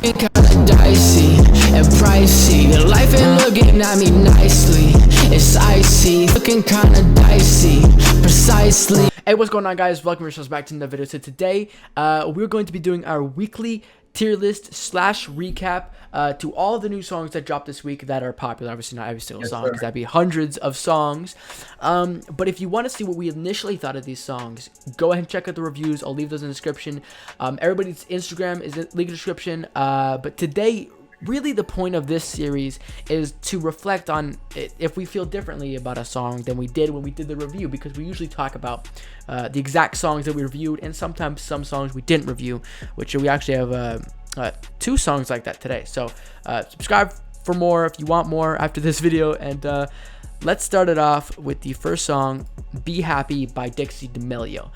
looking kinda dicey and pricey. Your life ain't looking at me nicely. It's icy, looking kinda dicey, precisely. Hey, what's going on, guys? Welcome yourselves back to another video. So today, we're going to be doing our weekly tier list / recap to all the new songs that dropped this week that are popular. Obviously not every single song, because that'd be hundreds of songs. But if you want to see what we initially thought of these songs, go ahead and check out the reviews. I'll leave those in the description. Everybody's Instagram is in the link in the description. But today, really the point of this series is to reflect on if we feel differently about a song than we did when we did the review, because we usually talk about the exact songs that we reviewed, and sometimes some songs we didn't review, which we actually have 2 songs like that today. So subscribe for more if you want more after this video, and let's start it off with the first song, Be Happy by Dixie D'Amelio.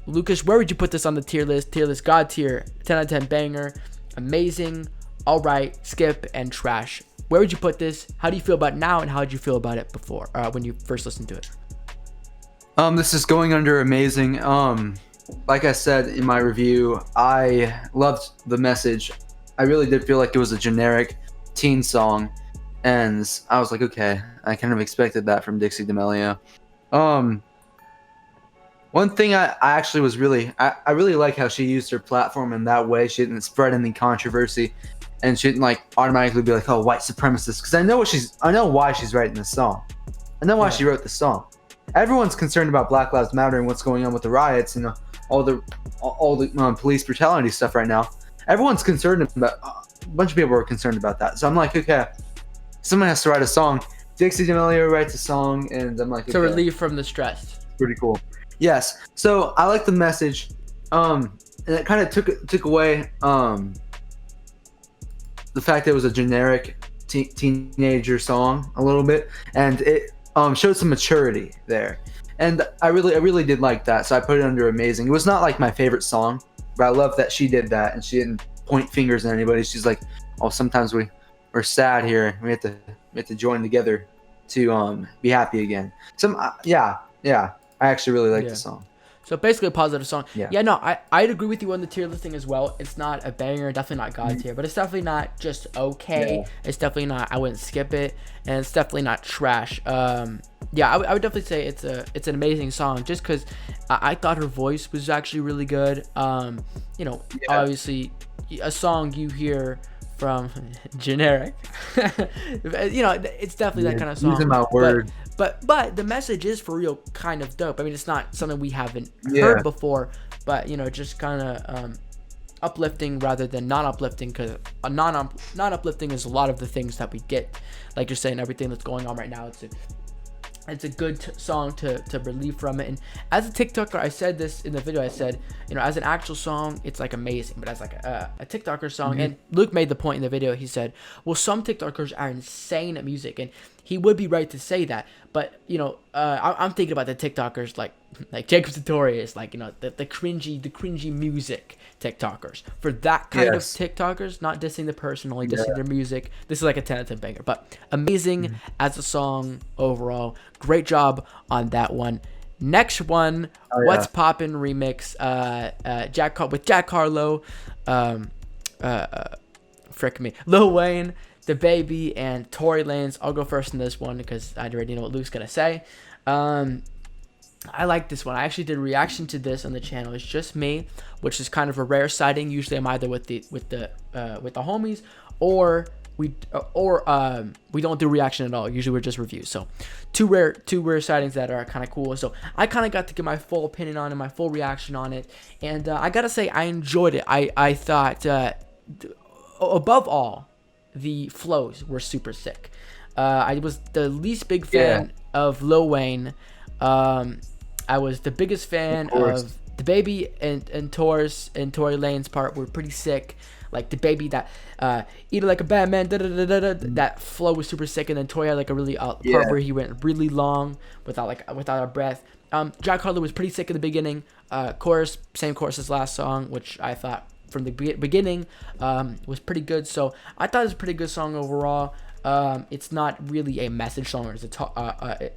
Lucas, where would you put this on the tier list? God tier, 10 out of 10 banger, amazing, all right, skip, and trash. Where would you put this? How do you feel about it now, and how did you feel about it before, when you first listened to it? This is going under amazing. Like I said in my review, I loved the message. I really did feel like it was a generic teen song, and I was like, okay, I kind of expected that from Dixie D'Amelio. One thing I actually was I really like how she used her platform in that way. She didn't spread any controversy, and she didn't like automatically be like, oh, white supremacist, because I know why she's writing this song. I know why she wrote this song. Everyone's concerned about Black Lives Matter and what's going on with the riots and all the police brutality stuff right now. Everyone's concerned about. A bunch of people are concerned about that. So I'm like, okay, someone has to write a song. Dixie D'Amelio writes a song, and I'm like, okay, to relieve from the stress. Pretty cool. Yes. So I like the message. And it kind of took away the fact that it was a generic teenager song a little bit, and it showed some maturity there, and I really did like that. So I put it under amazing. It was not like my favorite song, but I love that she did that, and she didn't point fingers at anybody. She's like, oh, sometimes we're sad here. We have to join together to be happy again. Yeah. I actually really like the song. So basically a positive song. Yeah, no, I'd agree with you on the tier listing as well. It's not a banger, definitely not God tier, but it's definitely not just okay. Yeah. It's definitely not, I wouldn't skip it, and it's definitely not trash. Yeah, I would definitely say it's an amazing song, just because I thought her voice was actually really good. Obviously a song you hear from generic, it's definitely that kind of song. Using my word. But the message is for real kind of dope. I mean, it's not something we haven't heard before, but just kind of uplifting rather than non-uplifting, because non-uplifting is a lot of the things that we get, like you're saying, everything that's going on right now. It's a good song to relieve from it. And as a TikToker, I said this in the video, I said, as an actual song, it's like amazing, but as like a TikToker song, and Luke made the point in the video, he said, well, some TikTokers are insane at music, and he would be right to say that, but I'm thinking about the TikTokers like Jacob Tutorials, like the cringy music TikTokers. For that kind of TikTokers, not dissing the person, only dissing their music, this is like a 10 out of 10 banger. But amazing as a song overall. Great job on that one. Next one, What's Poppin' remix, with Jack Harlow, Lil Wayne, The Baby, and Tory Lanez. I'll go first in this one because I already know what Luke's gonna say. I like this one. I actually did a reaction to this on the channel. It's just me, which is kind of a rare sighting. Usually I'm either with the homies, or we don't do reaction at all. Usually we're just reviews. So two rare sightings that are kind of cool. So I kind of got to give my full opinion on it, my full reaction on it, and I gotta say I enjoyed it. I thought above all, the flows were super sick. I was the least big fan of Lil Wayne. I was the biggest fan of The Baby, and Tory Lanez part were pretty sick. Like The Baby, that eat it like a bad man, that flow was super sick, and then Tory had like a really part where he went really long without a breath. Jack Harlow was pretty sick in the beginning. Chorus, same chorus as last song, which I thought from the beginning was pretty good. So I thought it was a pretty good song overall. It's not really a message song or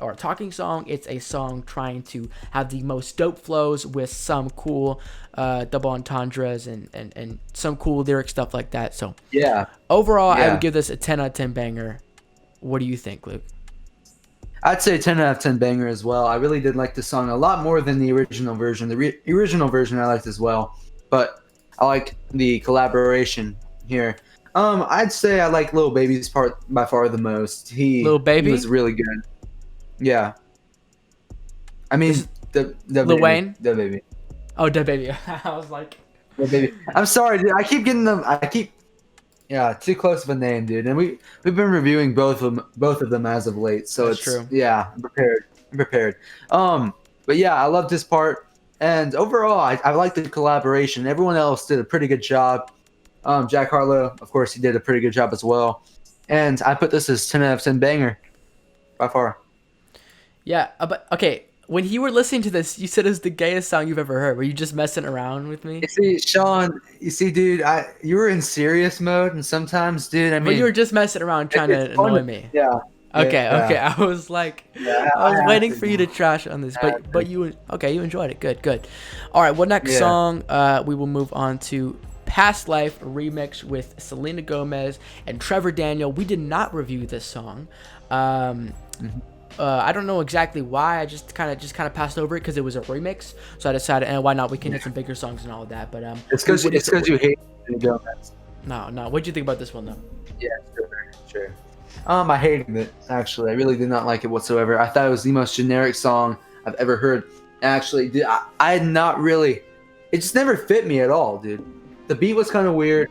or a talking song. It's a song trying to have the most dope flows with some cool double entendres and some cool lyric stuff like that. So Yeah. overall, I Yeah. would give this a 10 out of 10 banger. What do you think, Luke? I'd say 10 out of 10 banger as well. I really did like the song a lot more than the original version. The original version I liked as well, but I like the collaboration here. I'd say I like Lil Baby's part by far the most. Lil Baby? He was really good. Yeah. I mean, the Lil baby, Wayne? the baby, Oh, the baby. I was like, the baby. I'm sorry, dude. I keep getting them. Yeah, too close of a name, dude. And we've been reviewing both of them as of late. So That's it's true. Yeah, I'm prepared. But yeah, I loved this part, and overall, I like the collaboration. Everyone else did a pretty good job. Jack Harlow, of course, he did a pretty good job as well. And I put this as 10 out of 10 banger by far. yeah, but okay. When you were listening to this, you said it was the gayest song you've ever heard. Were you just messing around with me? You see, Sean, dude, you were in serious mode, and sometimes, dude, I mean, But you were just messing around trying to it's fun annoy me. Yeah. Okay, Yeah. okay. I was like, Yeah, I was have waiting to. for you to trash on this, but you enjoyed it. Good. All right, well, next Yeah. song, we will move on to Past Life remix with Selena Gomez and Trevor Daniel. We did not review this song. I don't know exactly why. I just kind of passed over it because it was a remix. So I decided, and why not? We can hit some bigger songs and all of that. But It's because you hate Gomez. No. What do you think about this one though? Yeah, sure. I hated it, actually. I really did not like it whatsoever. I thought it was the most generic song I've ever heard. Actually, dude, I had not really. It just never fit me at all, dude. The beat was kind of weird.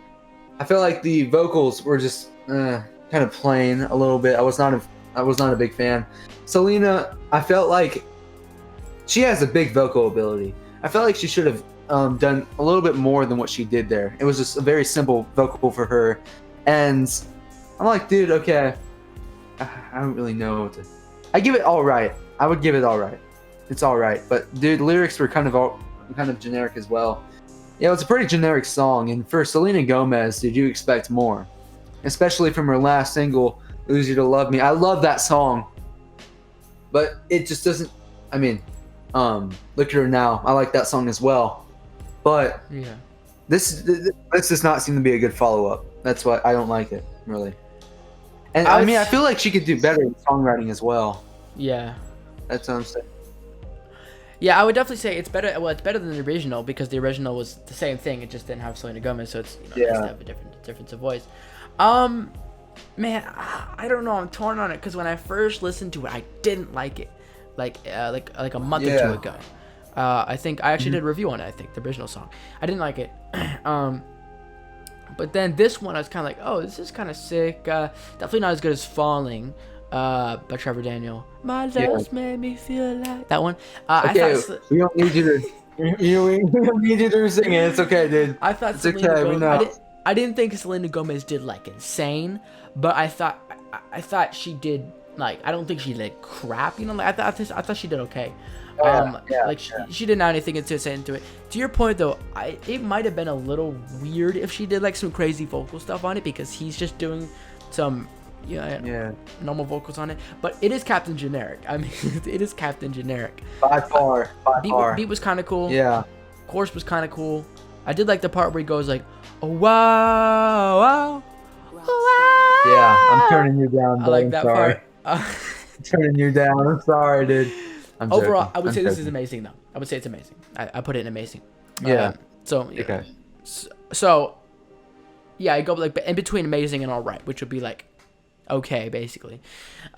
I felt like the vocals were just kind of plain a little bit. I was not a big fan. Selena, I felt like she has a big vocal ability. I felt like she should have done a little bit more than what she did there. It was just a very simple vocal for her, and I'm like, dude, okay. I don't really know what to. I give it all right. I would give it all right. It's all right, but dude, lyrics were kind of generic as well. Yeah, it's a pretty generic song, and for Selena Gomez, did you expect more? Especially from her last single, "Lose You to Love Me." I love that song, but it just doesn't. I mean, look at her now. I like that song as well, but Yeah. this does not seem to be a good follow up. That's why I don't like it really. And I mean, I feel like she could do better in songwriting as well. Yeah. That's what I'm saying. Yeah, I would definitely say it's better. Well, it's better than the original because the original was the same thing. It just didn't have Selena Gomez, so it's nice to have a difference of voice. Man, I don't know. I'm torn on it because when I first listened to it, I didn't like it. Like a month or two ago. I think I actually did a review on it. I think the original song. I didn't like it. But then this one, I was kind of like, oh, this is kind of sick. Definitely not as good as "Falling" by Trevor Daniel. My love's made me feel like that one. Okay, we don't need you to. We don't need you to sing it. It's okay, dude. I thought It's Selena okay. We know. I didn't think Selena Gomez did like insane, but I thought she did like I don't think she did crap. You know, like I thought she did okay. She didn't have anything to say into it. To your point though, it might have been a little weird if she did like some crazy vocal stuff on it because he's just doing some normal vocals on it. But it is Captain Generic. I mean, it is Captain Generic. By far. Beat was kind of cool. Yeah. Chorus was kind of cool. I did like the part where he goes like, "Oh wow, wow." Yeah, I'm turning you down. I like that part. I'm turning you down. I'm sorry, dude. I'm Overall, joking. I would say I'm this joking. is amazing, though. I would say it's amazing. I put it in amazing. Yeah. Okay. So, yeah, I go like in between amazing and all right, which would be like, okay, basically.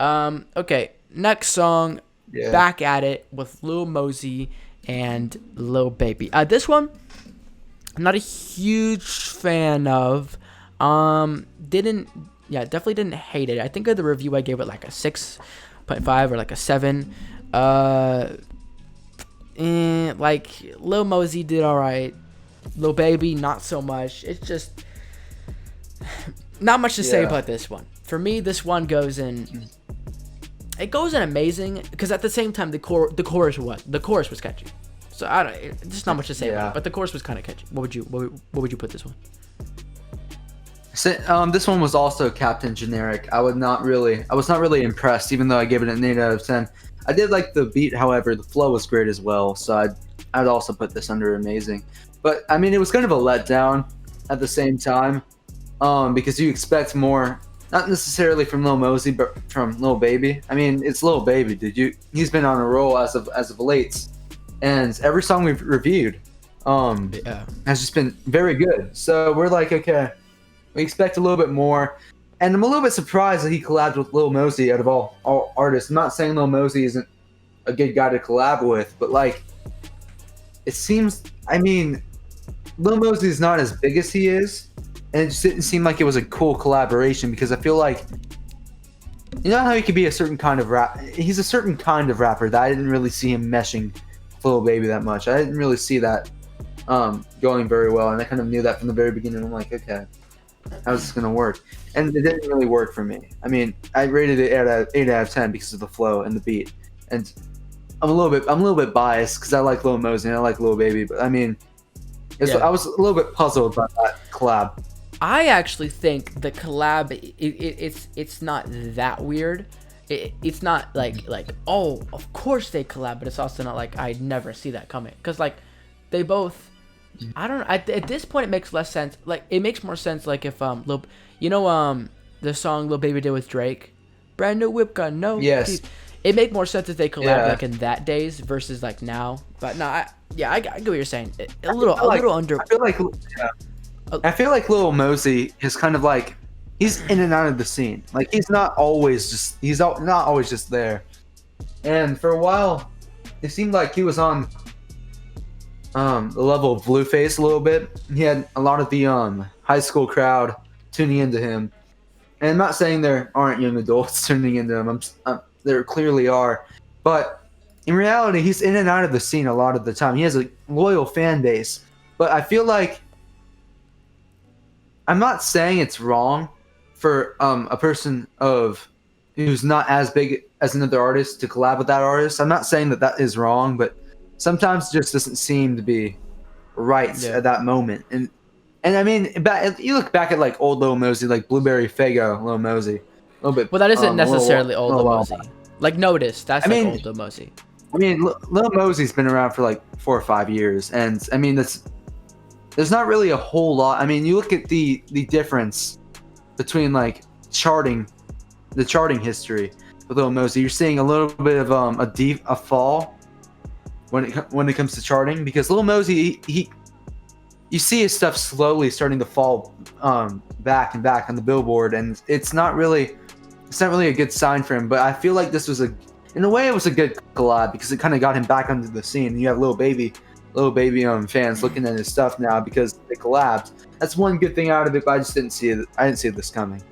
Okay, next song, Back at It with Lil Mosey and Lil Baby. This one, I'm not a huge fan of. Definitely didn't hate it. I think of the review I gave it like a 6.5 or like a 7. Like Lil Mosey did all right. Lil Baby not so much. It's just not much to say about this one. For me, this one goes in. It goes in amazing because at the same time the chorus was catchy. So there's not much to say about it, but the chorus was kind of catchy. What would you put this one? So, this one was also Captain Generic. I was not really impressed, even though I gave it an 8 out of 10. I did like the beat, however, the flow was great as well. So I'd also put this under amazing. But I mean, it was kind of a letdown at the same time, because you expect more, not necessarily from Lil Mosey, but from Lil Baby. I mean, it's Lil Baby, dude. He's been on a roll as of late, and every song we've reviewed, has just been very good. So we're like, okay. We expect a little bit more, and I'm a little bit surprised that he collabed with Lil Mosey out of all artists. I'm not saying Lil Mosey isn't a good guy to collab with, but like, it seems. I mean, Lil Mosey is not as big as he is, and it just didn't seem like it was a cool collaboration because I feel like, you know how he could be a certain kind of rap. He's a certain kind of rapper that I didn't really see him meshing with Lil Baby that much. I didn't really see that going very well, and I kind of knew that from the very beginning. I'm like, okay. How's this gonna work? And it didn't really work for me. I mean, I rated it at 8 out of 10 because of the flow and the beat. And I'm a little bit biased because I like Lil Mosey and I like Lil Baby, but I mean, I was a little bit puzzled by that collab. I actually think the collab, it's not that weird. It's not like oh, of course they collab, but it's also not like I'd never see that coming, because like they both. I don't know. At this point, it makes less sense. Like, it makes more sense, like, if, the song Lil Baby did with Drake, brand new whip gun, no. Yes. It make more sense if they collab, like, in that days versus, like, now. But, no, I get what you're saying. A little under. I feel like Lil Mosey is kind of like, he's in and out of the scene. Like, he's not always just there. And for a while, it seemed like he was on the level of Blueface a little bit. He had a lot of the high school crowd tuning into him, and I'm not saying there aren't young adults tuning into him. There clearly are, but in reality, he's in and out of the scene a lot of the time. He has a loyal fan base, but I feel like, I'm not saying it's wrong for a person who's not as big as another artist to collab with that artist. I'm not saying that is wrong, but sometimes it just doesn't seem to be right at that moment. And I mean, you look back at like old Lil Mosey, like Blueberry Faygo Lil Mosey, a little bit. Well, that isn't necessarily old Lil Mosey. Like Notice, that's like old Lil Mosey. I mean, Lil Mosey's been around for like 4 or 5 years, and I mean, there's not really a whole lot. I mean, you look at the difference between like the charting history with Lil Mosey. You're seeing a little bit of a fall when it comes to charting, because Lil Mosey, you see his stuff slowly starting to fall back and back on the Billboard, and it's not really a good sign for him. But I feel like this was in a way it was a good collab because it kind of got him back onto the scene. And you have Lil Baby fans looking at his stuff now because they collabed. That's one good thing out of it, but I just didn't see it. I didn't see this coming.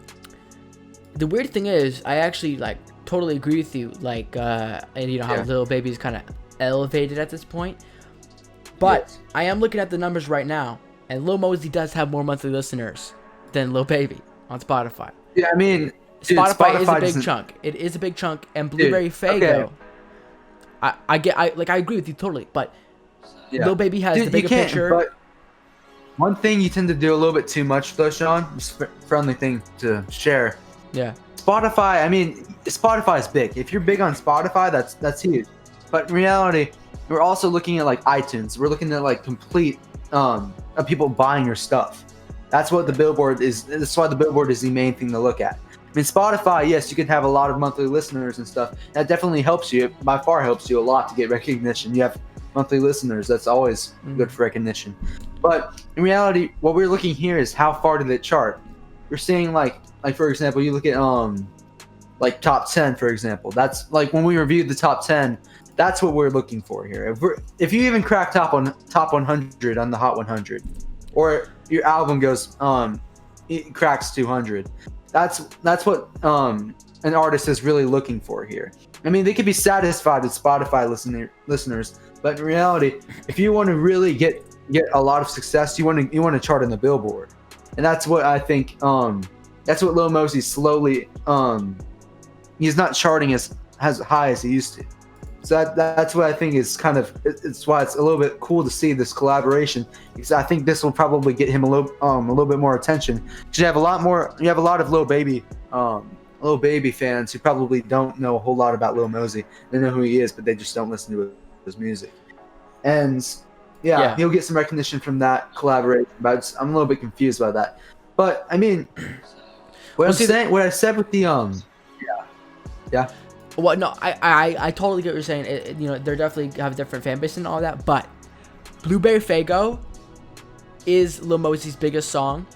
The weird thing is, I actually like totally agree with you. Like, and you know how Lil Baby's kind of elevated at this point, but yes. I am looking at the numbers right now, and Lil Mosey does have more monthly listeners than Lil Baby on Spotify. Yeah, I mean, Spotify is a big chunk. It is a big chunk, and Blueberry Faygo. Okay. I agree with you totally, but Lil Baby has the bigger picture. But one thing you tend to do a little bit too much, though, Sean, just a friendly thing to share. Yeah. Spotify. I mean, Spotify is big. If you're big on Spotify, that's huge. But in reality, we're also looking at like iTunes. We're looking at like complete of people buying your stuff. That's what the Billboard is. That's why the Billboard is the main thing to look at. I mean, Spotify, yes, you can have a lot of monthly listeners and stuff. That definitely helps you. It by far helps you a lot to get recognition. You have monthly listeners. That's always good for recognition. But in reality, what we're looking here is how far did it chart. We're seeing like for example, you look at like top 10, for example. That's like when we reviewed the top 10. That's what we're looking for here. If you even crack top 100 on the Hot 100, or your album goes it cracks 200, that's what an artist is really looking for here. I mean, they could be satisfied with Spotify listeners, but in reality, if you want to really get a lot of success, you want to chart in the Billboard, and that's what I think. That's what Lil Mosey slowly. He's not charting as high as he used to. So that's what I think is kind of, it's why it's a little bit cool to see this collaboration, because I think this will probably get him a little bit more attention. Because you have a lot of Lil Baby fans who probably don't know a whole lot about Lil Mosey. They know who he is, but they just don't listen to his music. And yeah, he'll get some recognition from that collaboration. But I'm a little bit confused by that. But I mean, what I said with the yeah. Well, no, I totally get what you're saying. You know, they're definitely have a different fan base and all that. But Blueberry Faygo is Lil Mosey's biggest song,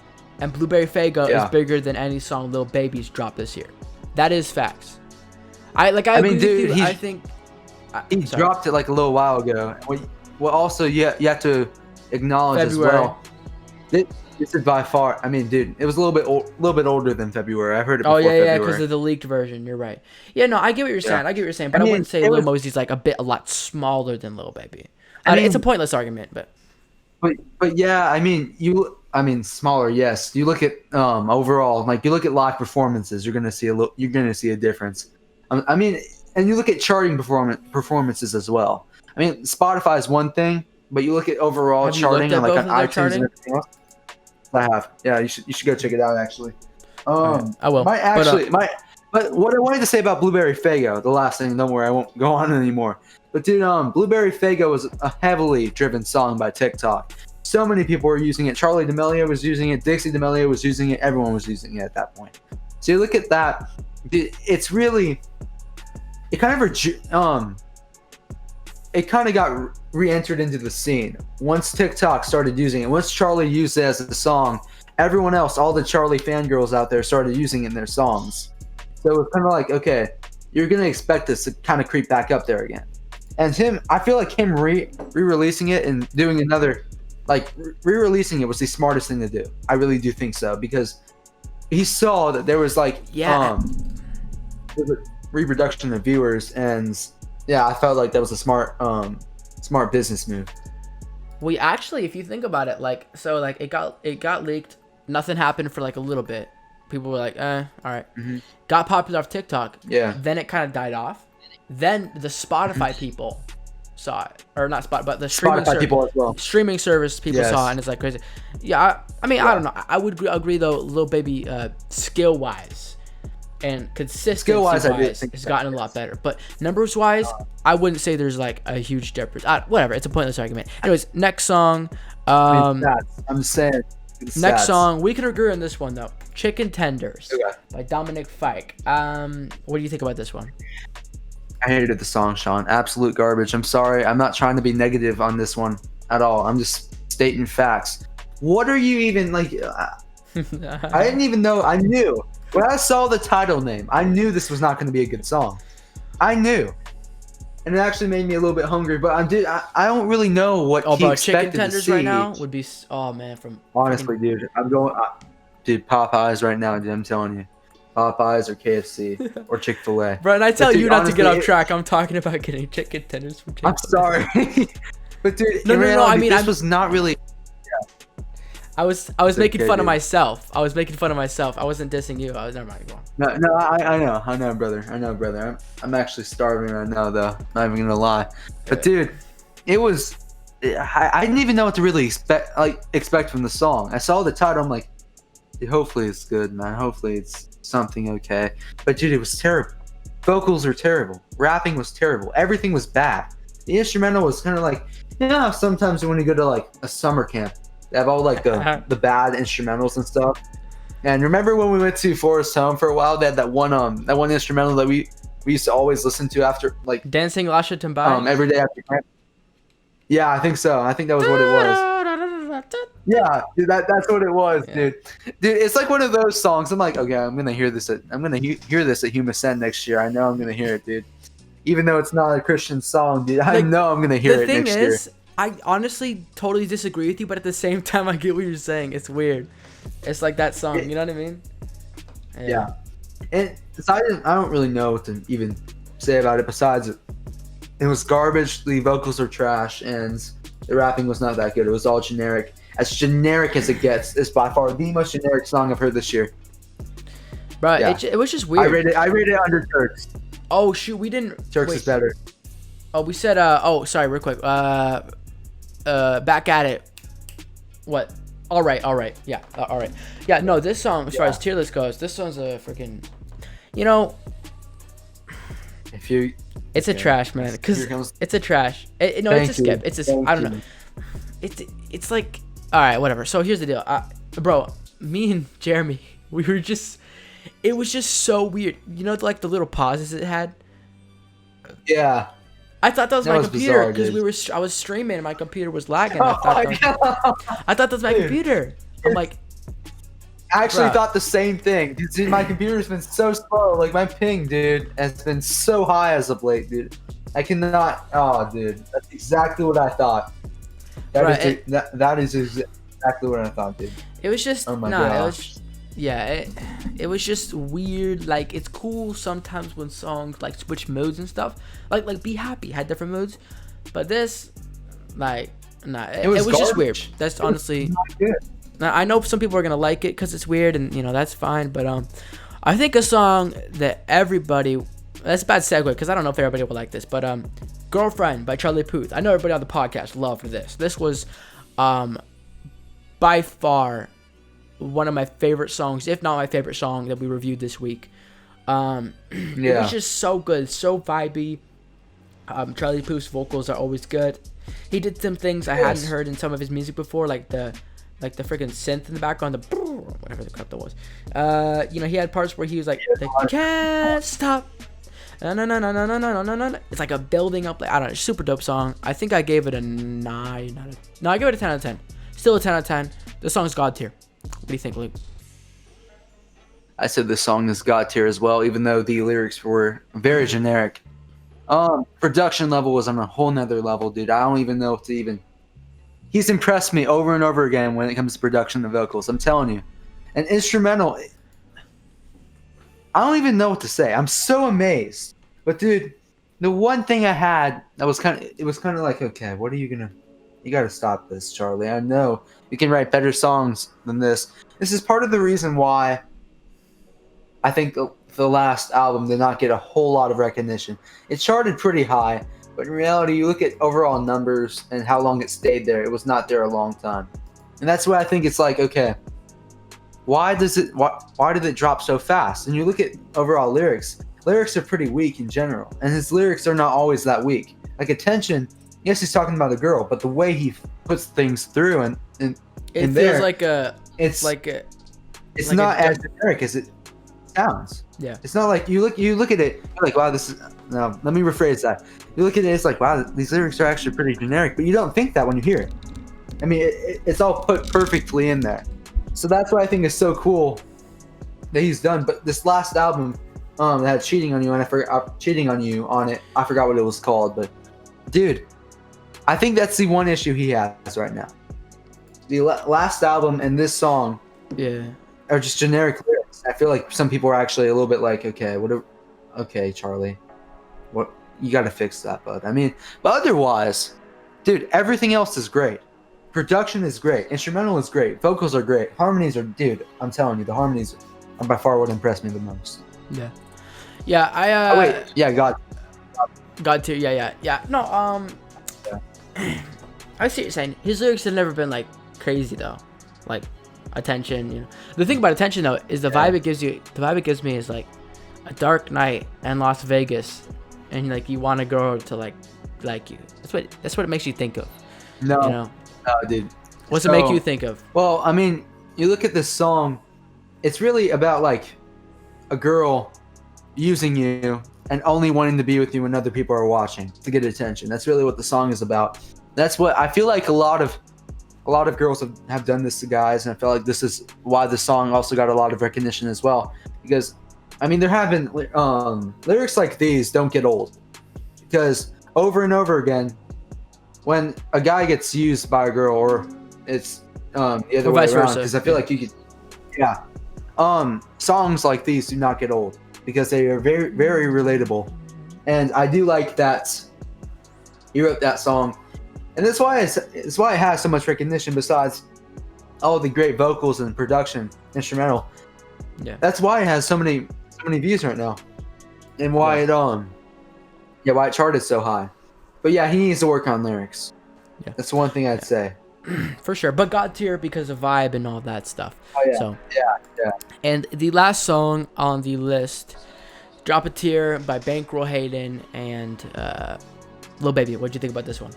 and Blueberry Faygo is bigger than any song Lil Baby's dropped this year. That is facts. I mean, dude, I think he dropped it like a little while ago. Well, also you have to acknowledge February. As well. This is by far. I mean, dude, it was a little bit older than February. I've heard it before. Yeah, because of the leaked version. You're right. Yeah, no, I get what you're saying. I get what you're saying, but I wouldn't say Lil Mosey's like a lot smaller than Lil Baby. I mean, it's a pointless argument, but yeah, I mean, smaller. Yes, you look at overall, like you look at live performances, you're gonna see a difference. I mean, and you look at charting performances as well. I mean, Spotify is one thing, but you look at overall charting and like on iTunes and everything else. I have. Yeah, you should go check it out actually. I will. But what I wanted to say about Blueberry Faygo, the last thing, don't worry, I won't go on anymore. But dude, Blueberry Faygo was a heavily driven song by TikTok. So many people were using it. Charlie D'Amelio was using it. Dixie D'Amelio was using it. Everyone was using it at that point. So you look at that, it's really, it kind of got re-entered into the scene once TikTok started using it. Once Charlie used it as a song, everyone else, all the Charlie fangirls out there, started using it in their songs. So it was kind of like, okay, you're gonna expect this to kind of creep back up there again. And I feel like him re-releasing it and doing another, like re-releasing it was the smartest thing to do. I really do think so, because he saw that there was like there's a reproduction of viewers, and yeah, I felt like that was a smart business move. We actually, if you think about it, it got leaked. Nothing happened for like a little bit. People were like, all right. Mm-hmm. Got popular off TikTok. Yeah. Then it kind of died off. Then the Spotify people saw it, or not Spotify, but the streaming service people as well. Streaming service people saw it, and it's like crazy. Yeah, I mean, I don't know. I would agree though, Lil Baby, skill wise and consistency wise has gotten a lot better. But numbers wise, I wouldn't say there's like a huge difference. Whatever, it's a pointless argument. Anyways, next song. I'm saying. Next song, we can agree on this one though. Chicken Tenders by Dominic Fike. What do you think about this one? I hated the song, Sean. Absolute garbage. I'm sorry. I'm not trying to be negative on this one at all. I'm just stating facts. What are you even like? I didn't even know. I knew when I saw the title name, I knew this was not going to be a good song. I knew, and it actually made me a little bit hungry. But I don't really know what he expected Chicken Tenders to see. right now would be. Oh man, honestly, dude, I'm going. Dude, Popeyes right now, dude. I'm telling you. Popeyes or KFC or Chick-fil-A. Bro, and I tell you not to get off track. I'm talking about getting chicken tenders from Chick-fil-A. I'm sorry. But dude, no. I mean, this was not really. I was making fun of myself. I was making fun of myself. I wasn't dissing you. I was never mind. Go on. No, I know, brother. I'm actually starving right now, though. Not even gonna lie. But dude, it was. I didn't even know what to really expect from the song. I saw the title. I'm like, dude, hopefully it's good, man. Hopefully it's something okay. But dude, it was terrible. Vocals are terrible. Rapping was terrible. Everything was bad. The instrumental was kind of like, sometimes when you go to like a summer camp, they have all like the bad instrumentals and stuff. And remember when we went to Forest Home for a while? They had that one instrumental that we used to always listen to after like Dancing Lasha Tumbai. Every day after camp. Yeah, I think so. I think that was what it was. Yeah, dude, that's what it was, dude. Dude, it's like one of those songs. I'm like, okay, I'm gonna hear this at Human Ascend next year. I know I'm gonna hear it, dude. Even though it's not a Christian song, dude, I know I'm gonna hear it next year. The thing is, I honestly totally disagree with you, but at the same time, I get what you're saying. It's weird. It's like that song, you know what I mean? Yeah. And I don't really know what to even say about it. Besides, it was garbage. The vocals are trash, and the rapping was not that good. It was all generic. As generic as it gets. It's by far the most generic song I've heard this year. Bro, it was just weird. I rate it under Turks. Oh shoot, we didn't. Turks is better. Oh, we said oh, sorry, real quick. Back at it. What? All right. Yeah, all right. Yeah, no, this song, as far as tier list goes, this song's a freaking, you know, If you, it's a trash, man. Cause it's a trash. No, it's a skip. It's a. I don't know. It's like, all right, whatever. So here's the deal, bro. Me and Jeremy, we were just. It was just so weird. You know, like the little pauses it had. Yeah. I thought that was my computer because I was streaming and my computer was lagging. I thought that was my computer. I'm like, I actually thought the same thing. Dude, my computer's been so slow. Like my ping, dude, has been so high as of late, dude. I cannot. Oh, dude, that's exactly what I thought. That is exactly what I thought, dude. It was just gosh. It was just weird. Like, it's cool sometimes when songs like switch modes and stuff. Like Be Happy had different modes, but this, like, it was just weird. That's honestly. Now, I know some people are gonna like it because it's weird, and you know that's fine. But I think a song that everybody, that's a bad segue because I don't know if everybody will like this, but "Girlfriend" by Charlie Puth. I know everybody on the podcast loved this. This was by far one of my favorite songs, if not my favorite song that we reviewed this week. It was just so good, so vibey. Charlie Puth's vocals are always good. He did some things I hadn't heard in some of his music before, like the freaking synth in the background, the whatever the crap that was. You know, he had parts where he was like, "Can't stop." No. It's like a building up. Like, I don't know, super dope song. I think I gave it a 9. No, I gave it a 10 out of 10. Still a 10 out of 10. The song's god tier. What do you think, Luke? I said this song is god tier as well, even though the lyrics were very generic. Production level was on a whole nother level, dude. I don't even know if to even. He's impressed me over and over again when it comes to production and vocals. I'm telling you, an instrumental. I don't even know what to say. I'm so amazed. But dude, the one thing I had that was kind of like, okay, what are you gonna? You gotta stop this, Charlie. I know you can write better songs than this. This is part of the reason why I think the last album did not get a whole lot of recognition. It charted pretty high, but in reality, you look at overall numbers and how long it stayed there. It was not there a long time, and that's why I think it's like, okay, why did it drop so fast? And you look at overall lyrics. Lyrics are pretty weak in general, and his lyrics are not always that weak. Like Attention. Yes, he's talking about a girl, but the way he puts things through and it feels there, like it's like not as generic as it sounds. Yeah, it's not like you look at it, you're like, wow, this is. No, let me rephrase that. You look at it, it's like, wow, these lyrics are actually pretty generic, but you don't think that when you hear it. I mean, it's all put perfectly in there. So that's what I think is so cool that he's done. But this last album, that had Cheating on You, and I forgot Cheating on You on it. I forgot what it was called, but dude. I think that's the one issue he has right now. The last album and this song, are just generic lyrics. I feel like some people are actually a little bit like, okay, Charlie, what you got to fix that, bud. I mean, but otherwise, dude, everything else is great. Production is great. Instrumental is great. Vocals are great. Harmonies are, dude. I'm telling you, the harmonies are by far what impressed me the most. Yeah. God tier. Yeah. No. I see what you're saying. His lyrics have never been like crazy though, like Attention. You know, the thing about Attention though is the vibe it gives you. The vibe it gives me is like a dark night in Las Vegas, and like you want a girl to like you. That's what it makes you think of. No, you know? No, dude. What's it make you think of? Well, I mean, you look at this song. It's really about like a girl using you and only wanting to be with you when other people are watching to get attention. That's really what the song is about. That's what I feel like a lot of girls have done this to guys, and I feel like this is why the song also got a lot of recognition as well. Because, I mean, there have been lyrics like these don't get old. Because over and over again, when a guy gets used by a girl, or it's the other way around, because I feel like you could, songs like these do not get old. Because they are very, very relatable, and I do like that he wrote that song, and that's why it's why it has so much recognition. Besides all the great vocals and production, instrumental, that's why it has so many views right now, and why it charted so high. But yeah, he needs to work on lyrics. Yeah. That's one thing I'd say. For sure. But God tier because of vibe and all that stuff. Oh yeah. So Yeah. and the last song on the list, Drop a Tear by Bankroll Hayden and Lil Baby. What'd you think about this one?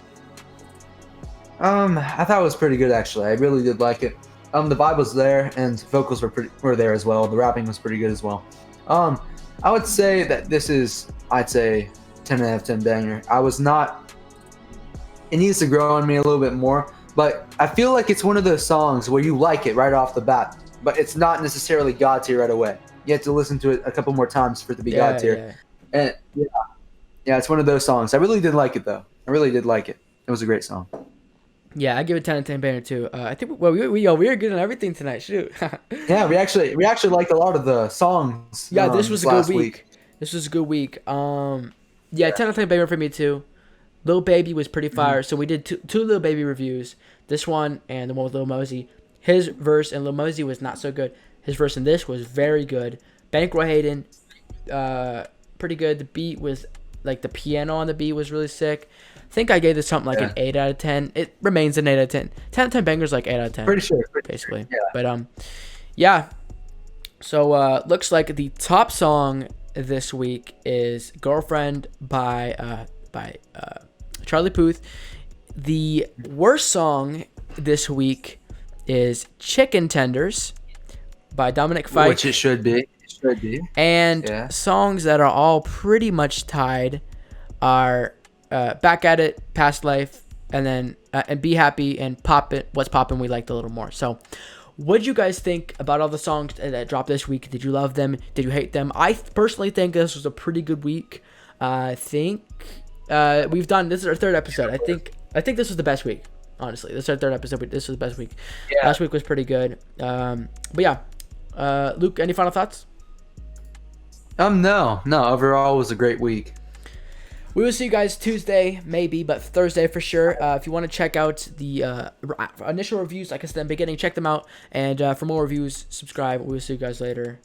I thought it was pretty good actually. I really did like it. The vibe was there and vocals were there as well. The rapping was pretty good as well. I would say that this is, I'd say, 10 out of 10 banger. I was not. It needs to grow on me a little bit more, but I feel like it's one of those songs where you like it right off the bat, but it's not necessarily God tier right away. You have to listen to it a couple more times for it to be God tier. Yeah. And yeah, it's one of those songs. I really did like it though. I really did like it. It was a great song. Yeah, I give it 10 out of 10 banger too. I think we are good on everything tonight. Shoot. Yeah, we actually liked a lot of the songs. Yeah, this was a good last week. This was a good week. Yeah, 10 out of 10 banger for me too. Lil Baby was pretty fire. So we did two Lil Baby reviews. This one and the one with Lil Mosey. His verse and Lil Mosey was not so good. His verse in this was very good. Bankroll Hayden, pretty good. The beat was like the piano on the beat was really sick. I think I gave this something like an 8 out of 10. It remains an 8 out of 10. 10 out of 10 bangers like 8 out of 10. Pretty sure. Basically. Yeah. But yeah. So looks like the top song this week is Girlfriend by Charlie Puth. The worst song this week is Chicken Tenders by Dominic Fike. Which it should be. And songs that are all pretty much tied are Back at It, Past Life, and then and Be Happy and Poppin', What's Poppin' we liked a little more. So what did you guys think about all the songs that dropped this week? Did you love them? Did you hate them? I personally think this was a pretty good week. I think we've done, this is our third episode. I think this was the best week. Honestly, this is our third episode. But this was the best week. Yeah. Last week was pretty good. But yeah, Luke, any final thoughts? No. Overall, it was a great week. We will see you guys Tuesday, maybe, but Thursday for sure. If you want to check out the initial reviews, like I said in the beginning, check them out. And for more reviews, subscribe. We will see you guys later.